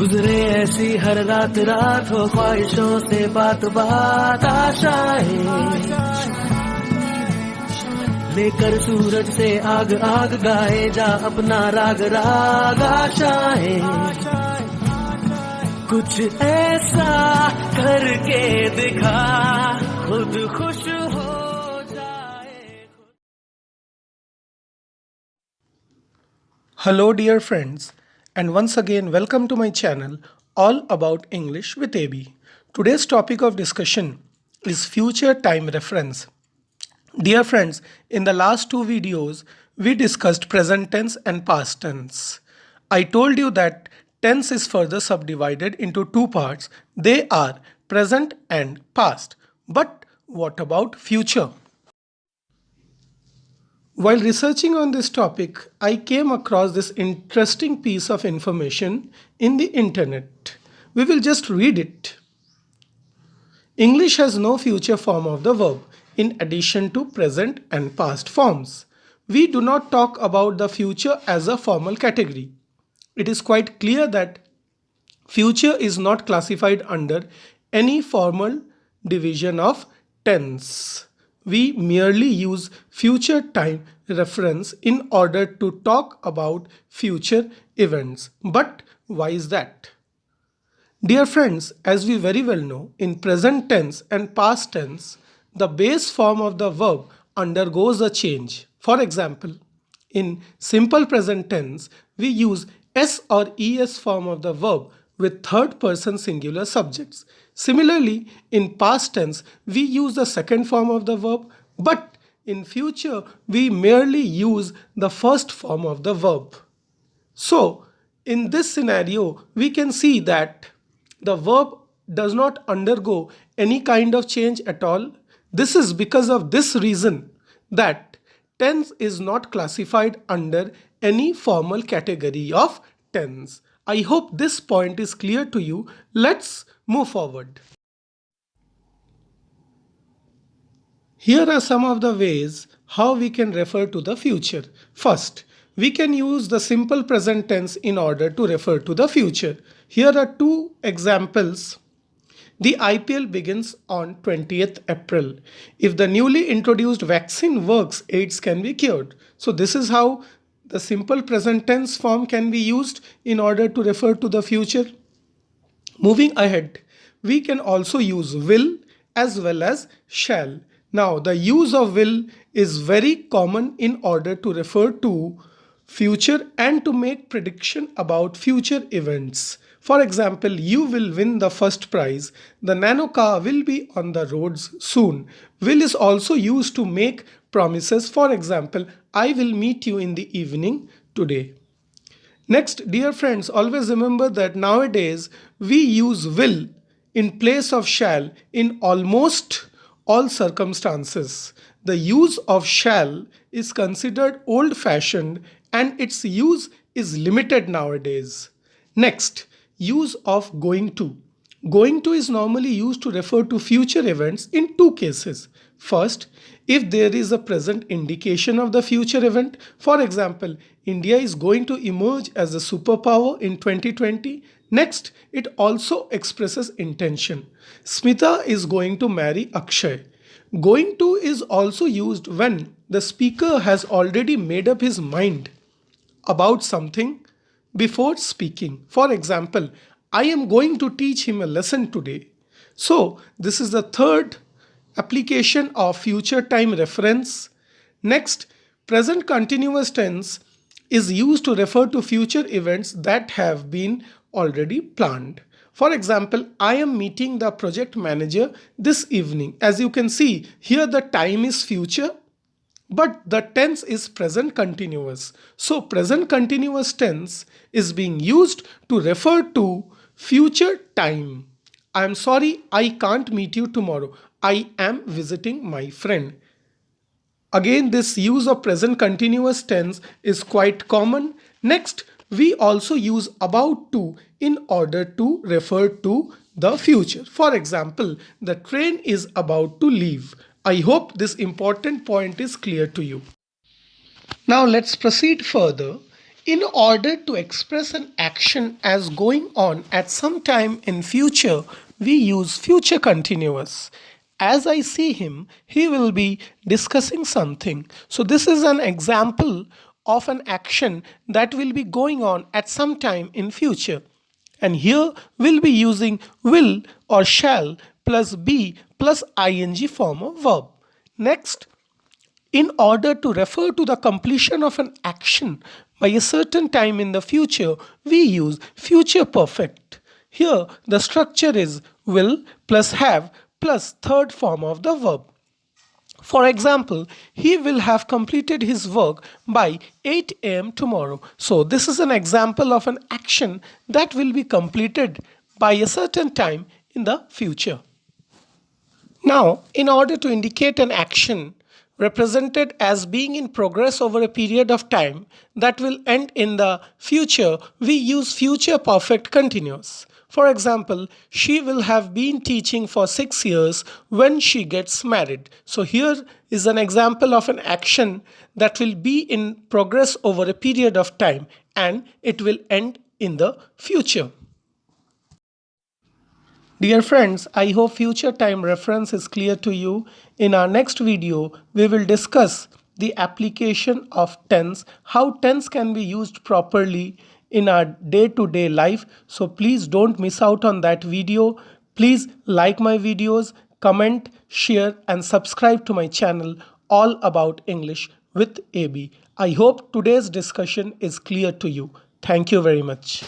गुजरे ऐसी हर रात रात हो ख्वाहिशों से बात बात आशाएं लेकर सूरज से आग आग गाए जा अपना राग राग आशाएं कुछ ऐसा करके दिखा खुद खुश हो जाए. Hello dear friends, and once again welcome to my channel all about English with AB. Today's topic of discussion is future time reference. Dear friends, in the last two videos we discussed present tense and past tense. I told you that tense is further subdivided into two parts. They are present and past. But what about future? While researching on this topic, I came across this interesting piece of information in the internet. We will just read it. English has no future form of the verb in addition to present and past forms. We do not talk about the future as a formal category. It is quite clear that future is not classified under any formal division of tense. We merely use future time reference in order to talk about future events. But why is that? Dear friends, as we very well know, in present tense and past tense, the base form of the verb undergoes a change. For example, in simple present tense, we use S or ES form of the verb with third person singular subjects. Similarly, in past tense, we use the second form of the verb, but in future, we merely use the first form of the verb. So, in this scenario, we can see that the verb does not undergo any kind of change at all. This is because of this reason that tense is not classified under any formal category of tense. I hope this point is clear to you. Let's move forward. Here are some of the ways how we can refer to the future. First, we can use the simple present tense in order to refer to the future. Here are two examples. The IPL begins on 20th April. If the newly introduced vaccine works, AIDS can be cured. So this is how the simple present tense form can be used in order to refer to the future. Moving ahead, we can also use will as well as shall. Now, the use of will is very common in order to refer to future and to make prediction about future events. For example, you will win the first prize. The nano car will be on the roads soon. Will is also used to make promises. For example, I will meet you in the evening today. Next, dear friends, always remember that nowadays we use will in place of shall in almost all circumstances. The use of shall is considered old-fashioned and its use is limited nowadays. Next, use of going to. Going to is normally used to refer to future events in two cases. First, if there is a present indication of the future event. For example, India is going to emerge as a superpower in 2020. Next, it also expresses intention. Smita is going to marry Akshay. Going to is also used when the speaker has already made up his mind about something before speaking. For example, I am going to teach him a lesson today. So, this is the third application of future time reference. Next, present continuous tense is used to refer to future events that have been already planned. For example, I am meeting the project manager this evening. As you can see, here the time is future, but the tense is present continuous. So, present continuous tense is being used to refer to future time. I am sorry, I can't meet you tomorrow. I am visiting my friend. Again, this use of present continuous tense is quite common. Next, we also use about to in order to refer to the future. For example, the train is about to leave. I hope this important point is clear to you. Now let's proceed further. In order to express an action as going on at some time in future, we use future continuous. As I see him, he will be discussing something. So this is an example of an action that will be going on at some time in future. And here we'll be using will or shall plus be plus ing form of verb. Next, in order to refer to the completion of an action by a certain time in the future, we use future perfect. Here, the structure is will plus have plus third form of the verb. For example, he will have completed his work by 8 a.m. tomorrow. So this is an example of an action that will be completed by a certain time in the future. Now, in order to indicate an action represented as being in progress over a period of time that will end in the future, we use future perfect continuous. For example, she will have been teaching for 6 years when she gets married. So here is an example of an action that will be in progress over a period of time and it will end in the future. Dear friends, I hope future time reference is clear to you. In our next video, we will discuss the application of tense, how tense can be used properly in our day-to-day life. So please don't miss out on that video. Please like my videos, comment, share and subscribe to my channel all about English with AB. I hope today's discussion is clear to you. Thank you very much.